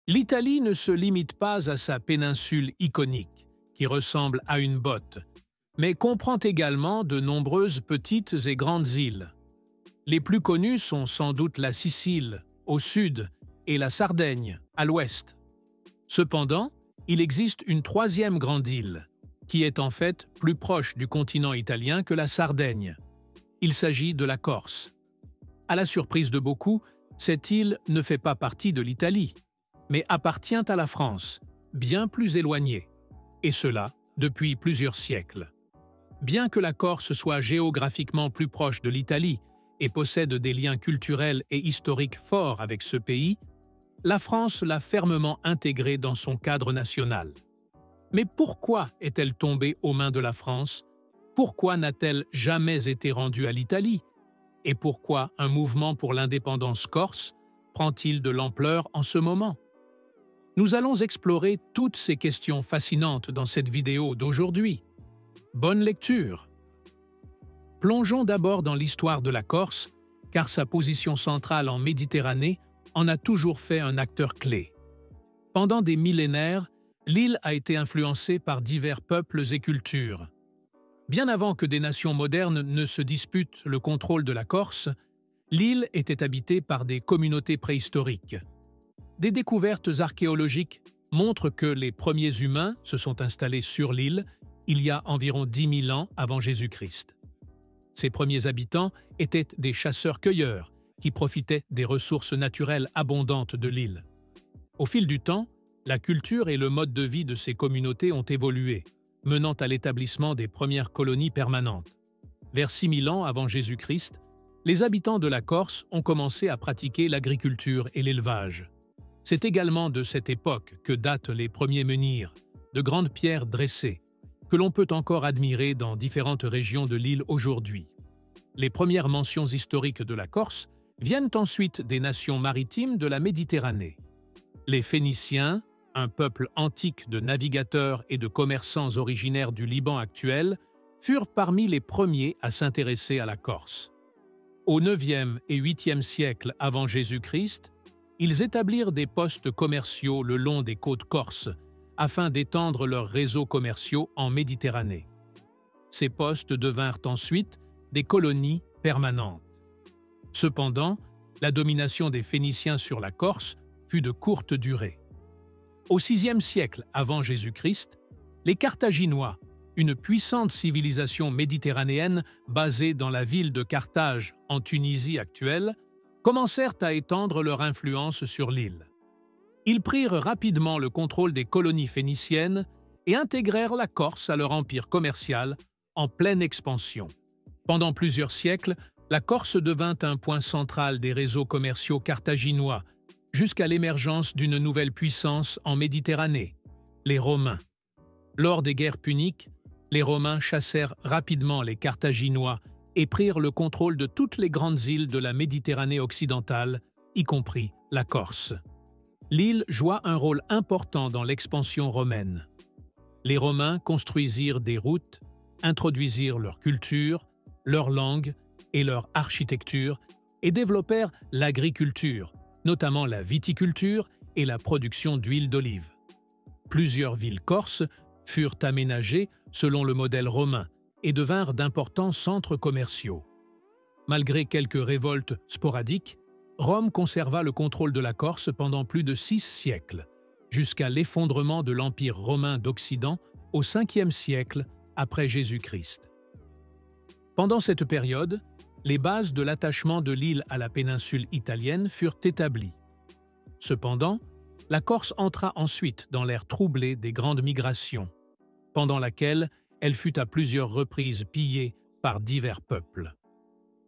L'Italie ne se limite pas à sa péninsule iconique, qui ressemble à une botte, mais comprend également de nombreuses petites et grandes îles. Les plus connues sont sans doute la Sicile, au sud, et la Sardaigne, à l'ouest. Cependant, il existe une troisième grande île, qui est en fait plus proche du continent italien que la Sardaigne. Il s'agit de la Corse. À la surprise de beaucoup, cette île ne fait pas partie de l'Italie, mais appartient à la France, bien plus éloignée, et cela depuis plusieurs siècles. Bien que la Corse soit géographiquement plus proche de l'Italie et possède des liens culturels et historiques forts avec ce pays, la France l'a fermement intégrée dans son cadre national. Mais pourquoi est-elle tombée aux mains de la France? Pourquoi n'a-t-elle jamais été rendue à l'Italie? Et pourquoi un mouvement pour l'indépendance corse prend-il de l'ampleur en ce moment? Nous allons explorer toutes ces questions fascinantes dans cette vidéo d'aujourd'hui. Bonne lecture! Plongeons d'abord dans l'histoire de la Corse, car sa position centrale en Méditerranée en a toujours fait un acteur clé. Pendant des millénaires, l'île a été influencée par divers peuples et cultures. Bien avant que des nations modernes ne se disputent le contrôle de la Corse, l'île était habitée par des communautés préhistoriques. Des découvertes archéologiques montrent que les premiers humains se sont installés sur l'île il y a environ 10 000 ans avant Jésus-Christ. Ces premiers habitants étaient des chasseurs-cueilleurs qui profitaient des ressources naturelles abondantes de l'île. Au fil du temps, la culture et le mode de vie de ces communautés ont évolué, menant à l'établissement des premières colonies permanentes. Vers 6 000 ans avant Jésus-Christ, les habitants de la Corse ont commencé à pratiquer l'agriculture et l'élevage. C'est également de cette époque que datent les premiers menhirs, de grandes pierres dressées, que l'on peut encore admirer dans différentes régions de l'île aujourd'hui. Les premières mentions historiques de la Corse viennent ensuite des nations maritimes de la Méditerranée. Les Phéniciens, un peuple antique de navigateurs et de commerçants originaires du Liban actuel, furent parmi les premiers à s'intéresser à la Corse. Au IXe et 8e siècle avant Jésus-Christ, ils établirent des postes commerciaux le long des côtes corses, afin d'étendre leurs réseaux commerciaux en Méditerranée. Ces postes devinrent ensuite des colonies permanentes. Cependant, la domination des Phéniciens sur la Corse fut de courte durée. Au VIe siècle avant Jésus-Christ, les Carthaginois, une puissante civilisation méditerranéenne basée dans la ville de Carthage en Tunisie actuelle, commencèrent à étendre leur influence sur l'île. Ils prirent rapidement le contrôle des colonies phéniciennes et intégrèrent la Corse à leur empire commercial en pleine expansion. Pendant plusieurs siècles, la Corse devint un point central des réseaux commerciaux carthaginois, jusqu'à l'émergence d'une nouvelle puissance en Méditerranée, les Romains. Lors des guerres puniques, les Romains chassèrent rapidement les Carthaginois et prirent le contrôle de toutes les grandes îles de la Méditerranée occidentale, y compris la Corse. L'île joua un rôle important dans l'expansion romaine. Les Romains construisirent des routes, introduisirent leur culture, leur langue et leur architecture et développèrent l'agriculture, notamment la viticulture et la production d'huile d'olive. Plusieurs villes corses furent aménagées selon le modèle romain et devinrent d'importants centres commerciaux. Malgré quelques révoltes sporadiques, Rome conserva le contrôle de la Corse pendant plus de 6 siècles, jusqu'à l'effondrement de l'Empire romain d'Occident au 5e siècle après Jésus-Christ. Pendant cette période, les bases de l'attachement de l'île à la péninsule italienne furent établies. Cependant, la Corse entra ensuite dans l'ère troublée des grandes migrations, pendant laquelle elle fut à plusieurs reprises pillée par divers peuples.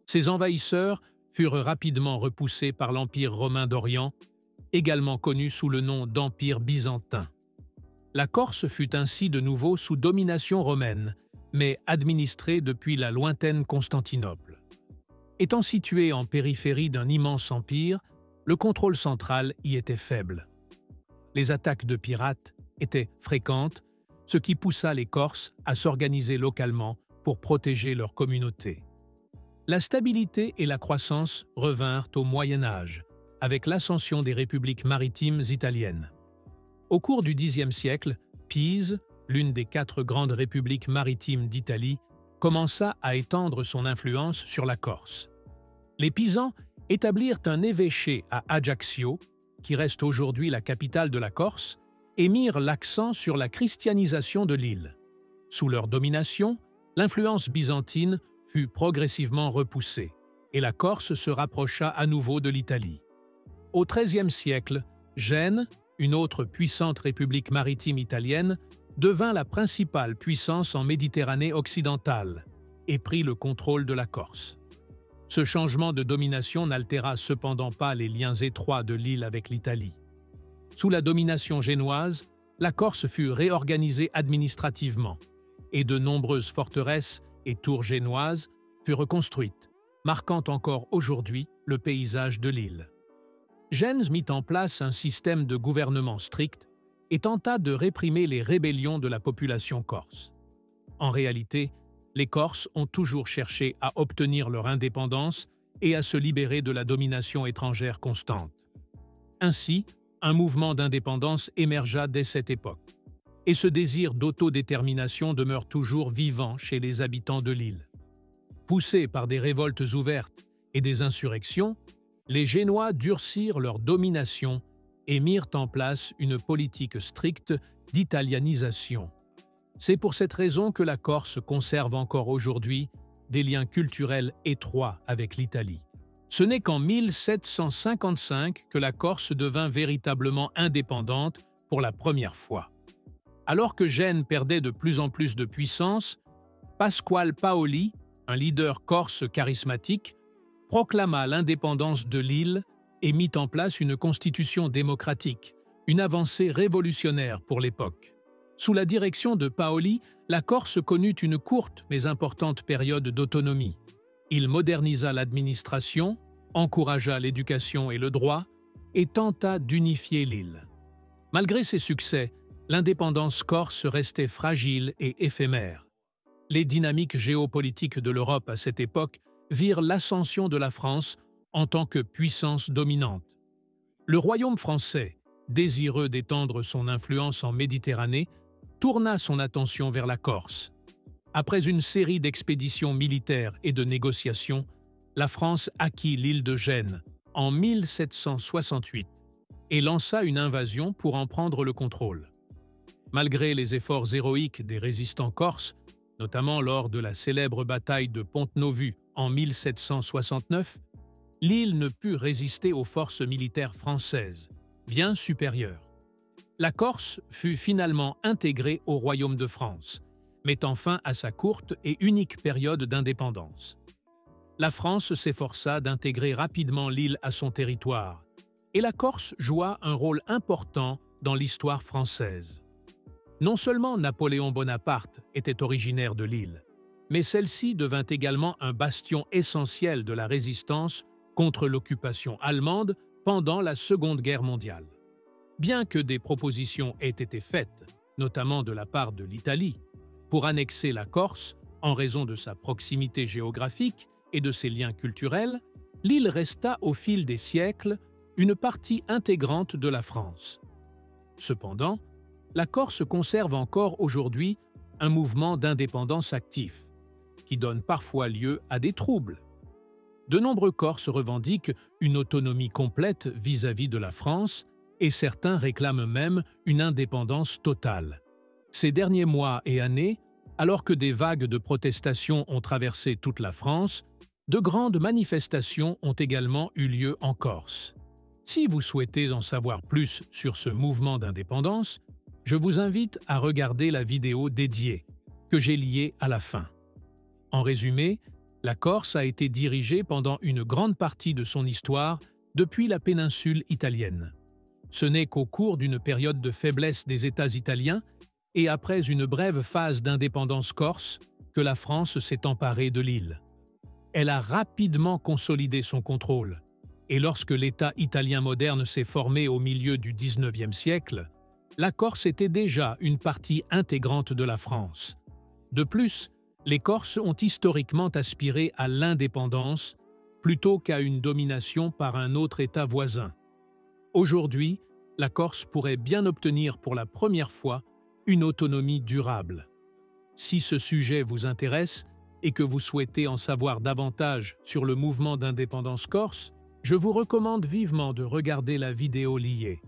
Ces envahisseurs furent rapidement repoussés par l'Empire romain d'Orient, également connu sous le nom d'Empire byzantin. La Corse fut ainsi de nouveau sous domination romaine, mais administrée depuis la lointaine Constantinople. Étant située en périphérie d'un immense empire, le contrôle central y était faible. Les attaques de pirates étaient fréquentes, ce qui poussa les Corses à s'organiser localement pour protéger leur communauté. La stabilité et la croissance revinrent au Moyen Âge, avec l'ascension des républiques maritimes italiennes. Au cours du Xe siècle, Pise, l'une des 4 grandes républiques maritimes d'Italie, commença à étendre son influence sur la Corse. Les Pisans établirent un évêché à Ajaccio, qui reste aujourd'hui la capitale de la Corse, et mirent l'accent sur la christianisation de l'île. Sous leur domination, l'influence byzantine fut progressivement repoussée, et la Corse se rapprocha à nouveau de l'Italie. Au XIIIe siècle, Gênes, une autre puissante république maritime italienne, devint la principale puissance en Méditerranée occidentale et prit le contrôle de la Corse. Ce changement de domination n'altéra cependant pas les liens étroits de l'île avec l'Italie. Sous la domination génoise, la Corse fut réorganisée administrativement et de nombreuses forteresses et tours génoises furent reconstruites, marquant encore aujourd'hui le paysage de l'île. Gênes mit en place un système de gouvernement strict et tenta de réprimer les rébellions de la population corse. En réalité, les Corses ont toujours cherché à obtenir leur indépendance et à se libérer de la domination étrangère constante. Ainsi, un mouvement d'indépendance émergea dès cette époque, et ce désir d'autodétermination demeure toujours vivant chez les habitants de l'île. Poussés par des révoltes ouvertes et des insurrections, les Génois durcirent leur domination et mirent en place une politique stricte d'italianisation. C'est pour cette raison que la Corse conserve encore aujourd'hui des liens culturels étroits avec l'Italie. Ce n'est qu'en 1755 que la Corse devint véritablement indépendante pour la première fois. Alors que Gênes perdait de plus en plus de puissance, Pasquale Paoli, un leader corse charismatique, proclama l'indépendance de l'île et mit en place une constitution démocratique, une avancée révolutionnaire pour l'époque. Sous la direction de Paoli, la Corse connut une courte mais importante période d'autonomie. Il modernisa l'administration, encouragea l'éducation et le droit, et tenta d'unifier l'île. Malgré ses succès, l'indépendance corse restait fragile et éphémère. Les dynamiques géopolitiques de l'Europe à cette époque virent l'ascension de la France en tant que puissance dominante. Le royaume français, désireux d'étendre son influence en Méditerranée, tourna son attention vers la Corse. Après une série d'expéditions militaires et de négociations, la France acquit l'île de Gênes en 1768 et lança une invasion pour en prendre le contrôle. Malgré les efforts héroïques des résistants corses, notamment lors de la célèbre bataille de Pont-Novu en 1769, l'île ne put résister aux forces militaires françaises, bien supérieures. La Corse fut finalement intégrée au Royaume de France, mettant fin à sa courte et unique période d'indépendance. La France s'efforça d'intégrer rapidement l'île à son territoire, et la Corse joua un rôle important dans l'histoire française. Non seulement Napoléon Bonaparte était originaire de l'île, mais celle-ci devint également un bastion essentiel de la résistance contre l'occupation allemande pendant la Seconde Guerre mondiale. Bien que des propositions aient été faites, notamment de la part de l'Italie, pour annexer la Corse en raison de sa proximité géographique et de ses liens culturels, l'île resta au fil des siècles une partie intégrante de la France. Cependant, la Corse conserve encore aujourd'hui un mouvement d'indépendance actif, qui donne parfois lieu à des troubles. De nombreux Corses revendiquent une autonomie complète vis-à-vis de la France, et certains réclament même une indépendance totale. Ces derniers mois et années, alors que des vagues de protestations ont traversé toute la France, de grandes manifestations ont également eu lieu en Corse. Si vous souhaitez en savoir plus sur ce mouvement d'indépendance, je vous invite à regarder la vidéo dédiée, que j'ai liée à la fin. En résumé, la Corse a été dirigée pendant une grande partie de son histoire depuis la péninsule italienne. Ce n'est qu'au cours d'une période de faiblesse des États italiens et après une brève phase d'indépendance corse que la France s'est emparée de l'île. Elle a rapidement consolidé son contrôle, et lorsque l'État italien moderne s'est formé au milieu du XIXe siècle, la Corse était déjà une partie intégrante de la France. De plus, les Corses ont historiquement aspiré à l'indépendance plutôt qu'à une domination par un autre État voisin. Aujourd'hui, la Corse pourrait bien obtenir pour la première fois une autonomie durable. Si ce sujet vous intéresse et que vous souhaitez en savoir davantage sur le mouvement d'indépendance corse, je vous recommande vivement de regarder la vidéo liée.